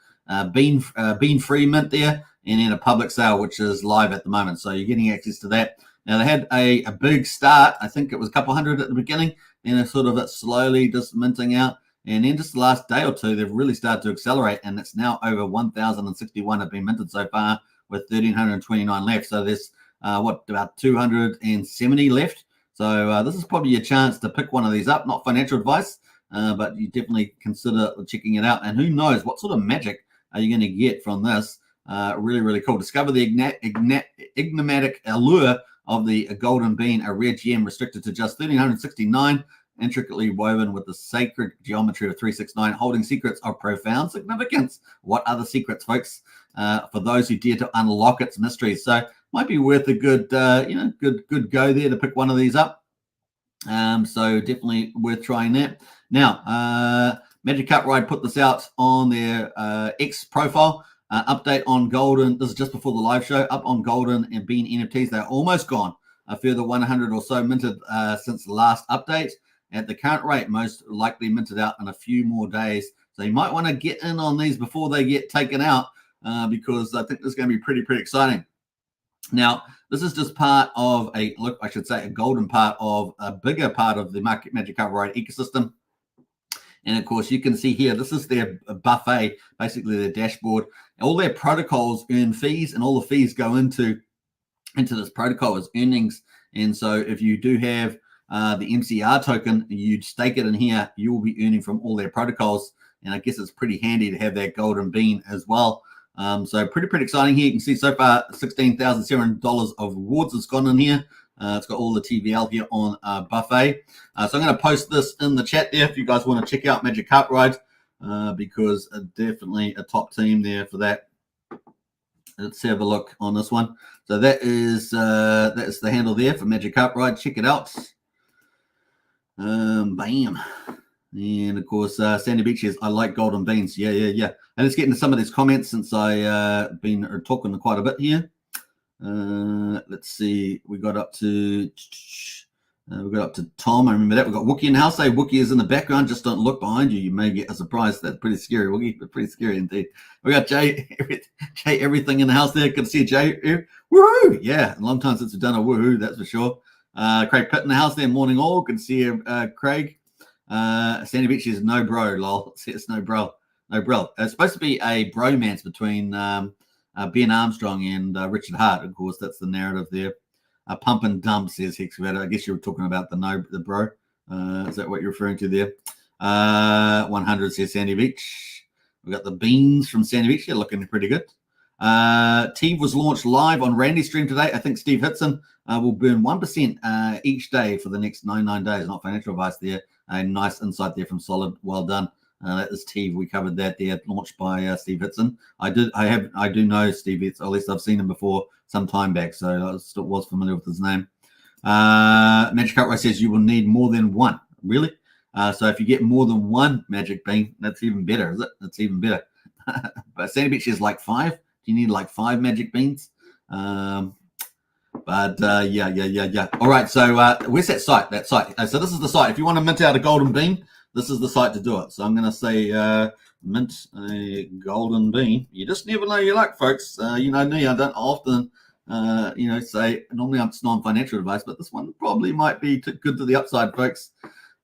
Bean free mint there, and then a public sale, which is live at the moment. So you're getting access to that. Now, they had a big start. I think it was a couple hundred at the beginning. Then it's sort of slowly just minting out. And then just the last day or two, they've really started to accelerate. And it's now over 1,061 have been minted so far with 1,329 left. So there's, about 270 left. So this is probably a chance to pick one of these up. Not financial advice, but you definitely consider checking it out. And who knows what sort of magic are you going to get from this? Really, really cool. Discover the enigmatic allure of the Golden Bean, a rare gem restricted to just 1,369, intricately woven with the sacred geometry of 369, holding secrets of profound significance. What are the secrets, folks? For those who dare to unlock its mysteries. So might be worth a good, good go there to pick one of these up. So definitely worth trying that. Now, Magic Upright put this out on their X profile. Update on Golden. This is just before the live show. Up on Golden and Bean NFTs. They're almost gone. A further 100 or so minted since the last update. At the current rate, most likely minted out in a few more days. So you might want to get in on these before they get taken out, because I think this is going to be pretty exciting. Now, this is just part of a golden part of a bigger part of the Magic Carpet Ride ecosystem. And of course, you can see here, this is their buffet, basically their dashboard. All their protocols earn fees, and all the fees go into this protocol as earnings. And so if you do have the MCR token, you stake it in here, you will be earning from all their protocols. And I guess it's pretty handy to have that golden bean as well. So pretty exciting here. You can see so far $16,700 of rewards has gone in here. It's got all the TVL here on buffet. So I'm going to post this in the chat there if you guys want to check out Magic Carpet Ride, because definitely a top team there for that. Let's have a look on this one. So that is the handle there for Magic Carpet Ride. Check it out. Bam. And of course, Sandy Beach says, I like golden beans. Yeah. And let's get into some of these comments since I've been talking quite a bit here. Let's see. We got up to Tom. I remember that. We've got Wookie in the house. Say Wookie is in the background. Just don't look behind you. You may get a surprise. That's pretty scary, Wookie. Pretty scary indeed. We got Jay everything in the house there. Good to see you, Jay. Woohoo! Yeah, a long time since we've done a woohoo, that's for sure. Craig Pitt in the house there. Morning all. Good to see you, Craig. Sandy Beach is no bro, lol. It's no bro. It's supposed to be a bromance between Ben Armstrong and Richard Hart. Of course, that's the narrative there. Pump and dump, says Hex. I guess you were talking about the bro. Is that what you're referring to there? 100 says Sandy Beach. We got the beans from Sandy Beach. They're looking pretty good. Teeve was launched live on Randy's stream today. I think Steve Hitson will burn 1% each day for the next 99 days. Not financial advice there. A nice insight there from Solid. Well done. That is Teeve. We covered that there, launched by Steve Hitson. I do know Steve Hitson. At least I've seen him before some time back, so I was familiar with his name. Magic Carpet Ride says you will need more than one. Really? So if you get more than one magic bean, that's even better, is it? That's even better. But Sandy Beach is like 5. Do you need like 5 magic beans? Yeah. All right, so where's that site? So this is the site. If you want to mint out a golden bean, this is the site to do it. So I'm going to say mint a golden bean. You just never know your luck, folks. You know me, I don't often, say, normally it's non-financial advice, but this one probably might be good to the upside, folks.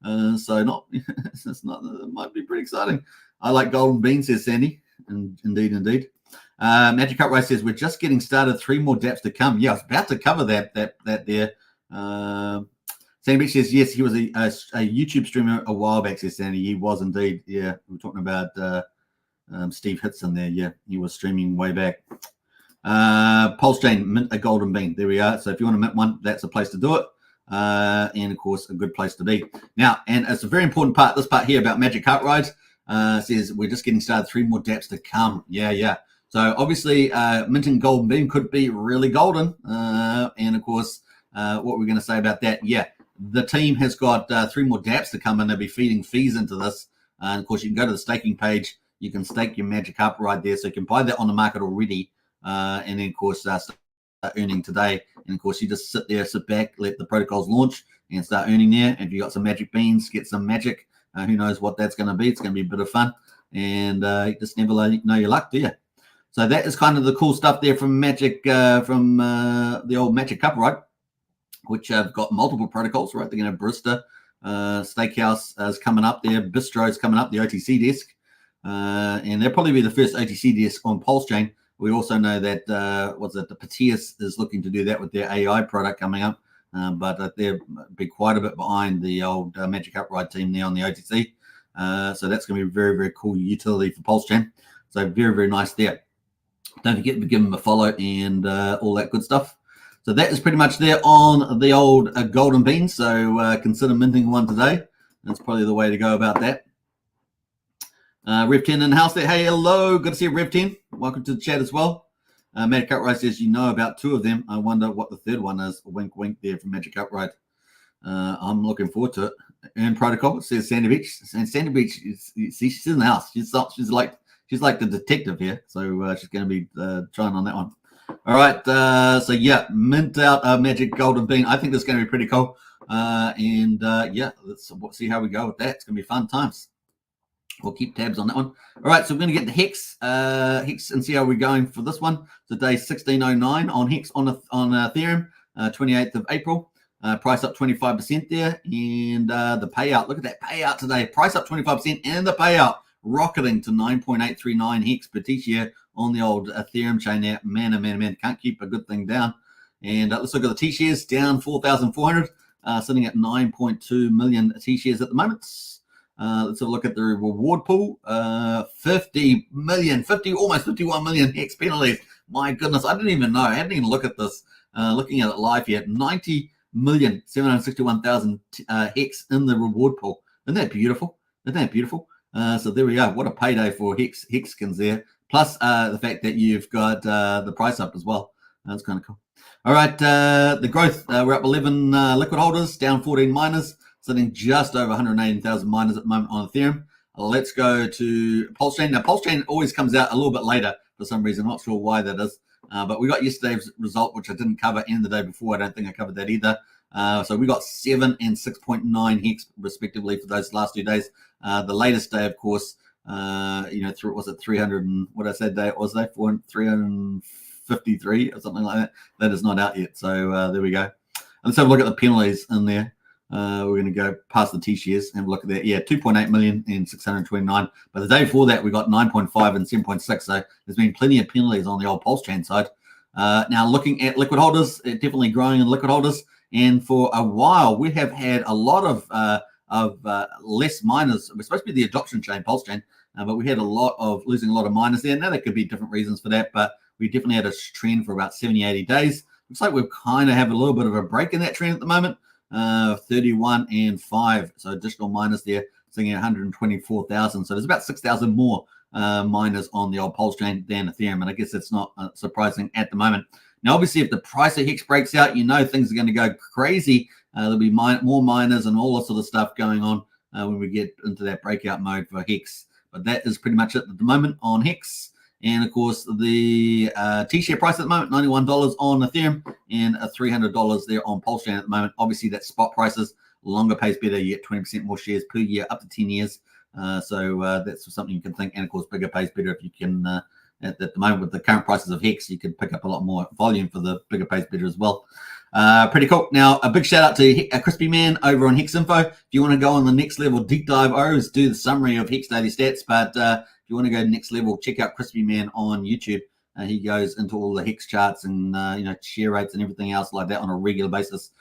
It might be pretty exciting. I like golden beans, says Sandy. Indeed. Magic Carpet Ride says we're just getting started. 3 more dApps to come. Yeah, I was about to cover that there. Sandy Beach says yes, he was a YouTube streamer a while back. Says Sandy, he was indeed. Yeah, we're talking about Steve Hitson there. Yeah, he was streaming way back. Pulsechain, mint a golden bean. There we are. So if you want to mint one, that's a place to do it. And of course, a good place to be. Now, and it's a very important part. This part here about Magic Carpet Rides says we're just getting started. 3 more dApps to come. Yeah. So obviously, minting golden bean could be really golden. And of course, what we're going to say about that, yeah, the team has got 3 more dApps to come, and they'll be feeding fees into this. And of course, you can go to the staking page. You can stake your Magic Carpet Ride there, so you can buy that on the market already. And then, of course, start earning today. And of course, you just sit back, let the protocols launch, and start earning there. If you got some magic beans, get some magic. Who knows what that's going to be? It's going to be a bit of fun, and you just never know your luck, do you? So that is kind of the cool stuff there from Magic, from the old Magic Carpet Ride, which have got multiple protocols, right? They're going to have Barista, Steakhouse is coming up there, Bistro is coming up, the OTC desk, and they'll probably be the first OTC desk on Pulsechain. We also know that the Patias is looking to do that with their AI product coming up, but they'll be quite a bit behind the old Magic Carpet Ride team there on the OTC. So that's going to be a very, very cool utility for Pulsechain. So very, very nice there. Don't forget to give them a follow and all that good stuff. So that is pretty much there on the old golden bean. So consider minting one today. That's probably the way to go about that. Rev10 in the house there. Hey, hello. Good to see you, Rev10. Welcome to the chat as well. Magic Carpet Ride says you know about 2 of them. I wonder what the third one is. Wink, wink there from Magic Carpet Ride. I'm looking forward to it. Earn Protocol says Sandy Beach. And Sandy Beach, she's in the house. She's like the detective here. So she's going to be trying on that one. All right. So yeah, mint out a Magic Golden Bean. I think that's going to be pretty cool. Yeah, let's see how we go with that. It's going to be fun times. We'll keep tabs on that one. All right, so we're going to get the Hex, and see how we're going for this one. So day 1609 on Hex on Ethereum, 28th of April. Price up 25% there, and the payout. Look at that payout today. Price up 25%, and the payout rocketing to 9.839 Hex per T-share on the old Ethereum chain there. Man, can't keep a good thing down. And let's look at the T-shares, down 4,400, sitting at 9.2 million T-shares at the moment. Let's have a look at the reward pool. 50 million, almost 51 million Hex penalties. My goodness, I didn't even know. I hadn't even looked at this. Looking at it live here, 90,761,000 Hex in the reward pool. Isn't that beautiful? So there we go. What a payday for Hexkins there. Plus the fact that you've got the price up as well. That's kind of cool. All right, the growth. We're up 11 liquid holders, down 14 miners, sitting just over 118,000 miners at the moment on Ethereum. Let's go to Pulsechain. Now, Pulsechain always comes out a little bit later for some reason. I'm not sure why that is. But we got yesterday's result, which I didn't cover, and the day before. I don't think I covered that either. So we got 7 and 6.9 Hex respectively for those last 2 days. The latest day, of course, was it 300 and what I said day was that 353 or something like that. That is not out yet. So there we go. Let's have a look at the penalties in there. We're going to go past the T-shares and have a look at that. Yeah, 2.8 million and 629. But the day before that, we got 9.5 and 7.6. So there's been plenty of penalties on the old Pulsechain side. Now, looking at liquid holders, definitely growing in liquid holders. And for a while, we have had a lot of less miners. We're supposed to be the adoption chain, Pulsechain, but we had losing a lot of miners there. Now, there could be different reasons for that, but we definitely had a trend for about 70, 80 days. Looks like we've kind of have a little bit of a break in that trend at the moment. 31 and 5. So additional miners there, sitting at 124,000. So there's about 6,000 more miners on the old Pulsechain than Ethereum. And I guess it's not surprising at the moment. Now, obviously, if the price of Hex breaks out, things are going to go crazy. There'll be more miners and all that sort of stuff going on when we get into that breakout mode for Hex. But that is pretty much it at the moment on Hex. And, of course, the T-share price at the moment, $91 on Ethereum and $300 there on Pulsechain at the moment. Obviously, that's spot prices. Longer pays better. You get 20% more shares per year, up to 10 years. So that's something you can think. And, of course, bigger pays better if you can, at the moment with the current prices of Hex, you can pick up a lot more volume for the bigger pays better as well. Pretty cool. Now, a big shout out to Crispy Man over on Hex Info. If you want to go on the next level deep dive, I always do the summary of Hex daily stats, but if you want to go next level, check out Crispy Man on YouTube. He goes into all the Hex charts and share rates and everything else like that on a regular basis.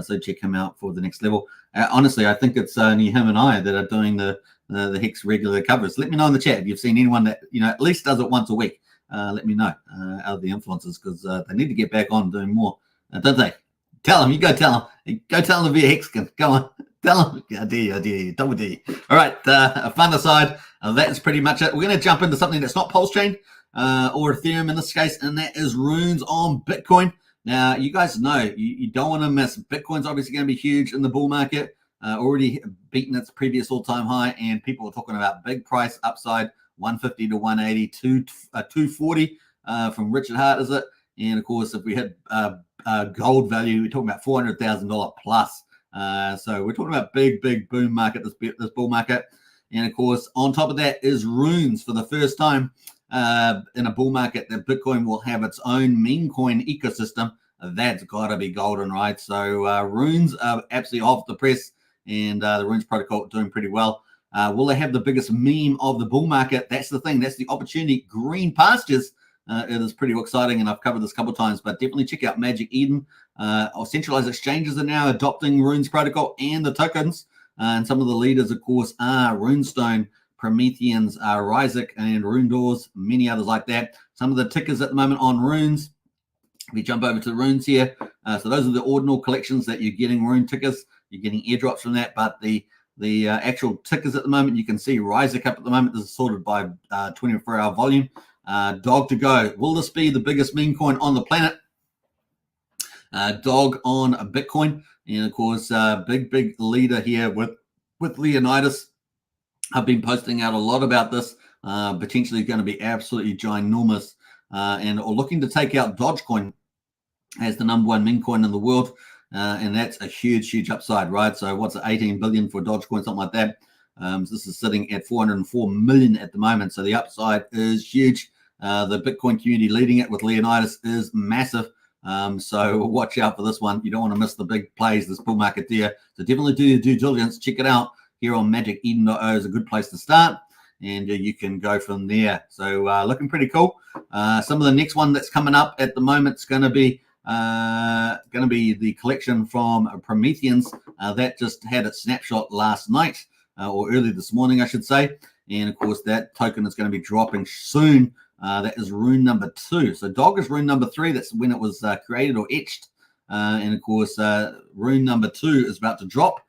So check him out for the next level. Honestly, I think it's only him and I that are doing the Hex regular covers. Let me know in the chat if you've seen anyone that at least does it once a week. Let me know out of the influencers, because they need to get back on doing more, don't they? Tell them. You go tell them. Go tell them to be a Hexkin. Go on. Tell them. I dare you. Double dare you. All right. Fun aside, that's pretty much it. We're going to jump into something that's not Pulsechain or Ethereum in this case, and that is runes on Bitcoin. Now, you guys know you don't want to miss. Bitcoin's obviously going to be huge in the bull market, already beaten its previous all-time high, and people are talking about big price upside, 150 to 180 to 240 from Richard Hart, is it? And, of course, if we had gold value, we're talking about $400,000 plus. So we're talking about big boom market, this bull market. And, of course, on top of that is runes for the first time in a bull market that Bitcoin will have its own meme coin ecosystem. That's got to be golden, right? So runes are absolutely off the press, and the runes protocol doing pretty well. Will they have the biggest meme of the bull market? That's the thing. That's the opportunity. Green pastures. It is pretty exciting, and I've covered this a couple of times, but definitely check out Magic Eden. Our centralized exchanges are now adopting runes protocol and the tokens. And some of the leaders, of course, are Runestone, Prometheans, Ryzik, and Rune Doors, many others like that. Some of the tickers at the moment on runes, if you jump over to the runes here, so those are the ordinal collections that you're getting rune tickers. You're getting airdrops from that, but the actual tickers at the moment, you can see Ryzik up at the moment. This is sorted by 24-hour volume. Dog to go. Will this be the biggest meme coin on the planet? Dog on Bitcoin. And, of course, big leader here with Leonidas. I've been posting out a lot about this. Potentially going to be absolutely ginormous. And looking to take out Dogecoin as the number one meme coin in the world. And that's a huge upside, right? So what's it, 18 billion for Dogecoin, something like that. This is sitting at 404 million at the moment, so the upside is huge. The Bitcoin community leading it with Leonidas is massive. So watch out for this one. You don't want to miss the big plays, this bull market there. So definitely do your due diligence. Check it out here on magiceden.io is a good place to start, and you can go from there. So looking pretty cool. Some of the next one that's coming up at the moment is going to be the collection from Prometheans that just had its snapshot last night or early this morning, I should say. And of course, that token is going to be dropping soon. That is rune number 2. So dog is rune number 3. That's when it was created or etched. And of course, rune number 2 is about to drop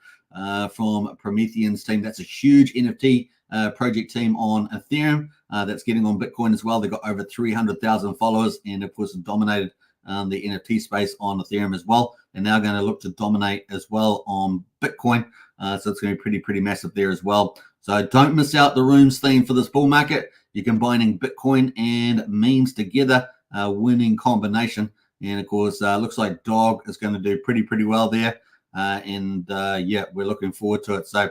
from Promethean's team. That's a huge NFT project team on Ethereum that's getting on Bitcoin as well. They've got over 300,000 followers, and of course dominated the NFT space on Ethereum as well. They're now going to look to dominate as well on Bitcoin. So it's going to be pretty massive there as well. So don't miss out the runes theme for this bull market. You're combining Bitcoin and memes together, winning combination. And of course, looks like dog is going to do pretty well there. Yeah, we're looking forward to it. So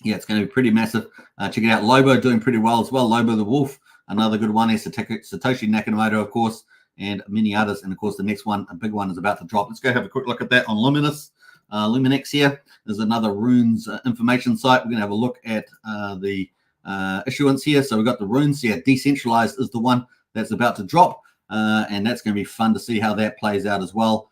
yeah, it's going to be pretty massive. Check it out. Lobo doing pretty well as well. Lobo the Wolf, another good one is Satoshi Nakamoto, of course, and many others. And of course, the next one, a big one, is about to drop. Let's go have a quick look at that on Luminous. Luminex here is another runes information site. We're going to have a look at the issuance here. So we've got the runes here. Decentralized is the one that's about to drop. And that's going to be fun to see how that plays out as well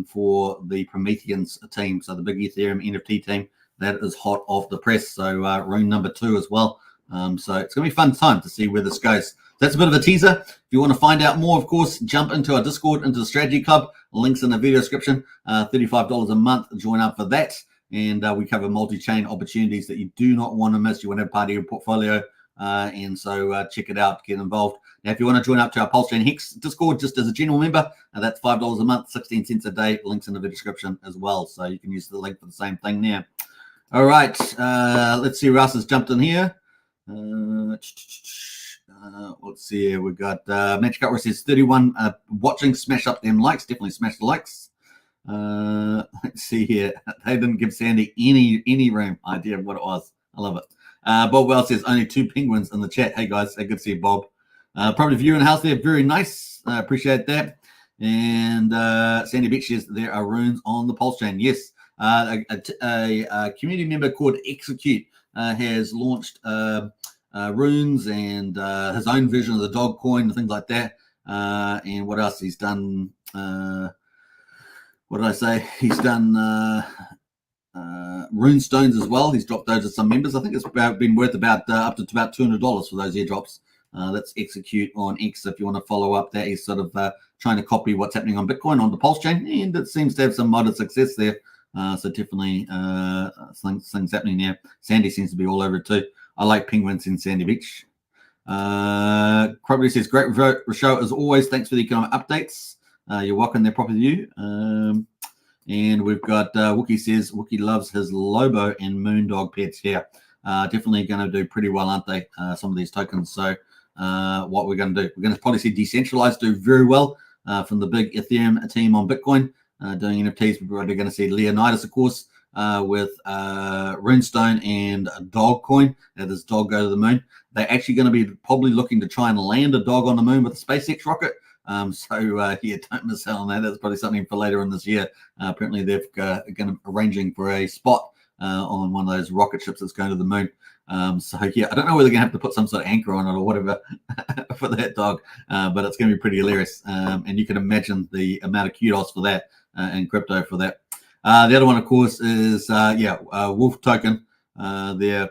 for the Prometheans team. So the big Ethereum NFT team that is hot off the press. So rune number 2 as well. So it's going to be a fun time to see where this goes. That's a bit of a teaser. If you want to find out more, of course, jump into our Discord, into the Strategy Club. Links in the video description. $35 a month. Join up for that. And we cover multi-chain opportunities that you do not want to miss. You want to have part of your portfolio. And so check it out. Get involved. Now, if you want to join up to our Pulsechain Hex Discord just as a general member, that's $5 a month, 16 cents a day. Links in the video description as well. So you can use the link for the same thing there. All right. Let's see who else has jumped in here. Let's see here. We've got Magic Cutler says 31 watching. Smash up them likes. Definitely smash the likes. Let's see here. They didn't give Sandy any room idea of what it was. I love it. Bob Wells says only 2 penguins in the chat. Hey guys, hey, good to see you, Bob. Probably view in the house there. Very nice. Appreciate that. And Sandy Beach says there are runes on the Pulse chain. Yes. A community member called Execute has launched runes and his own version of the dog coin and things like that. And what else he's done? What did I say? He's done rune stones as well. He's dropped those to some members. I think it's been worth about up to about $200 for those airdrops. Let's Execute on X if you want to follow up that. He's sort of trying to copy what's happening on Bitcoin on the Pulse chain, and it seems to have some modest success there. So definitely things happening there. Sandy seems to be all over it too. I like penguins in Sandy Beach. Probably says great show as always. Thanks for the economic updates. You're welcome there, proper view. And we've got Wookie says Wookie loves his Lobo and Moondog pets here. Definitely going to do pretty well, aren't they? Some of these tokens. So what we're going to do, we're going to probably see Decentralized do very well from the big Ethereum team on Bitcoin doing NFTs. We're probably going to see Leonidas, of course, with Runestone and a dog coin. That is dog go to the moon. They're actually going to be probably looking to try and land a dog on the moon with a SpaceX rocket. Yeah, don't miss out on that. That's probably something for later in this year. Apparently, they're arranging for a spot on one of those rocket ships that's going to the moon. Yeah, I don't know whether they're going to have to put some sort of anchor on it or whatever for that dog, but it's going to be pretty hilarious. And you can imagine the amount of kudos for that in crypto for that. The other one, of course, is Wolf token. There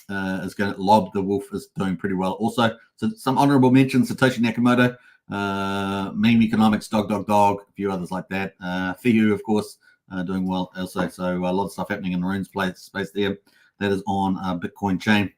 is going to lob. The Wolf is doing pretty well. Also, so some honorable mentions: Satoshi Nakamoto, Meme Economics, Dog, a few others like that. Fihu, of course, doing well also. So a lot of stuff happening in the runes space there. That is on Bitcoin chain.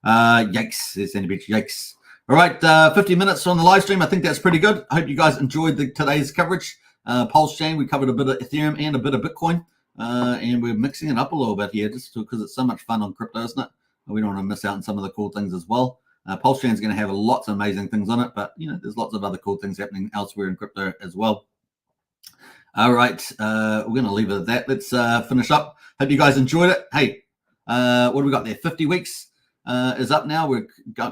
Yikes, there's Sandy Beach. Yikes. All right, 50 minutes on the live stream. I think that's pretty good. I hope you guys enjoyed today's coverage. Pulse chain, we covered a bit of Ethereum and a bit of Bitcoin. And we're mixing it up a little bit here just because it's so much fun on crypto, isn't it? We don't want to miss out on some of the cool things as well. Pulse chain is going to have lots of amazing things on it, but there's lots of other cool things happening elsewhere in crypto as well. All right, we're going to leave it at that. Let's finish up. Hope you guys enjoyed it. Hey, What do we got there? 50 weeks is up now. We're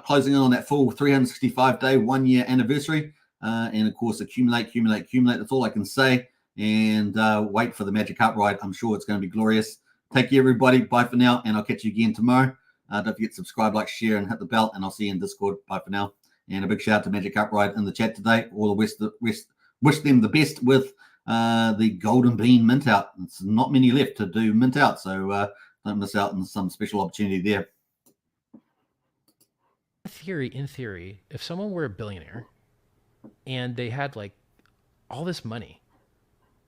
closing in on that full 365-day, 1 year anniversary. And of course, accumulate. That's all I can say. And wait for the Magic Carp ride. I'm sure it's going to be glorious. Take care, everybody. Bye for now, and I'll catch you again tomorrow. Don't forget to subscribe, like, share, and hit the bell. And I'll see you in Discord. Bye for now. And a big shout out to Magic Carp Ride in the chat today. All the wish them the best with the Golden Bean mint out. It's not many left to do mint out, so don't miss out on some special opportunity there. In theory, if someone were a billionaire and they had like all this money,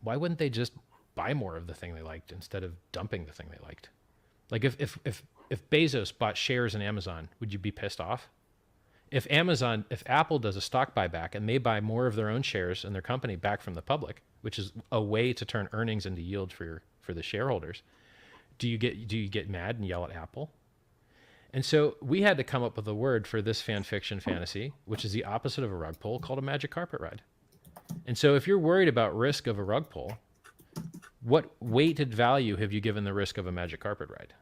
why wouldn't they just buy more of the thing they liked instead of dumping the thing they liked? Like if Bezos bought shares in Amazon, would you be pissed off? If Apple does a stock buyback and they buy more of their own shares in their company back from the public, which is a way to turn earnings into yield for the shareholders, do you get mad and yell at Apple? And so we had to come up with a word for this fan fiction fantasy, which is the opposite of a rug pull, called a magic carpet ride. And so if you're worried about risk of a rug pull, what weighted value have you given the risk of a magic carpet ride?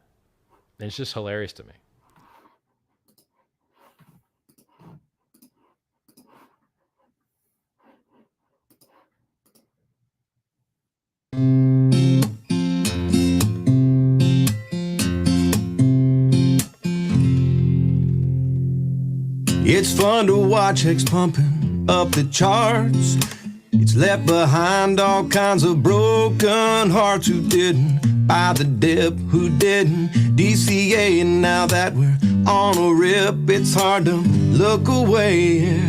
And it's just hilarious to me. It's fun to watch Hex pumping up the charts. It's left behind all kinds of broken hearts who didn't buy the dip, who didn't DCA. And now that we're on a rip, it's hard to look away.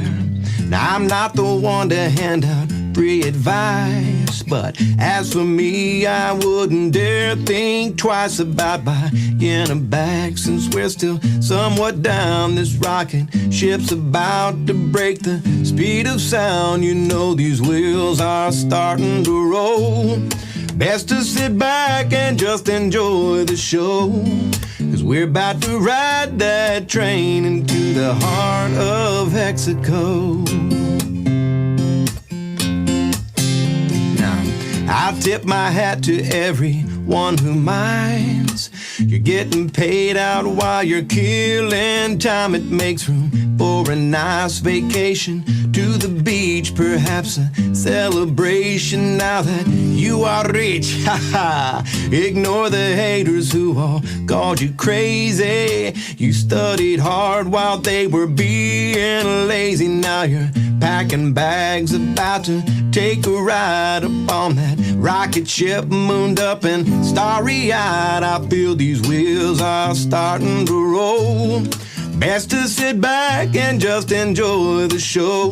Now I'm not the one to hand out free advice, but as for me, I wouldn't dare think twice about buying a bag, since we're still somewhat down. This rocket ship's about to break the speed of sound. You know these wheels are starting to roll. Best to sit back and just enjoy the show, 'cause we're about to ride that train into the heart of Hexaco. I tip my hat to everyone who minds. You're getting paid out while you're killing time. It makes room for a nice vacation to the beach, perhaps a celebration now that you are rich. Ha ha! Ignore the haters who all called you crazy. You studied hard while they were being lazy. Now you're packing bags, about to take a ride up on that rocket ship, mooned up and starry-eyed. I feel these wheels are starting to roll. Best to sit back and just enjoy the show,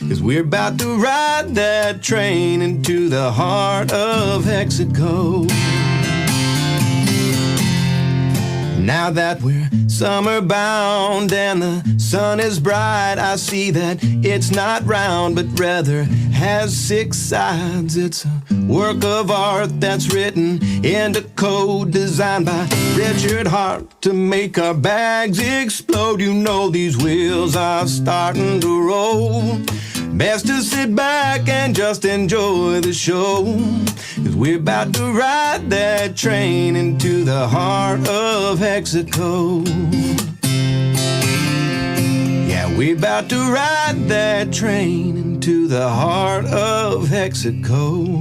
'cause we're about to ride that train into the heart of Hexaco. Now that we're summer bound and the sun is bright, I see that it's not round but rather has 6 sides. It's a work of art that's written into code, designed by Richard Hart to make our bags explode. You know these wheels are starting to roll. Best to sit back and just enjoy the show, 'cause we're about to ride that train into the heart of Hexaco. Yeah, we're about to ride that train into the heart of Hexaco.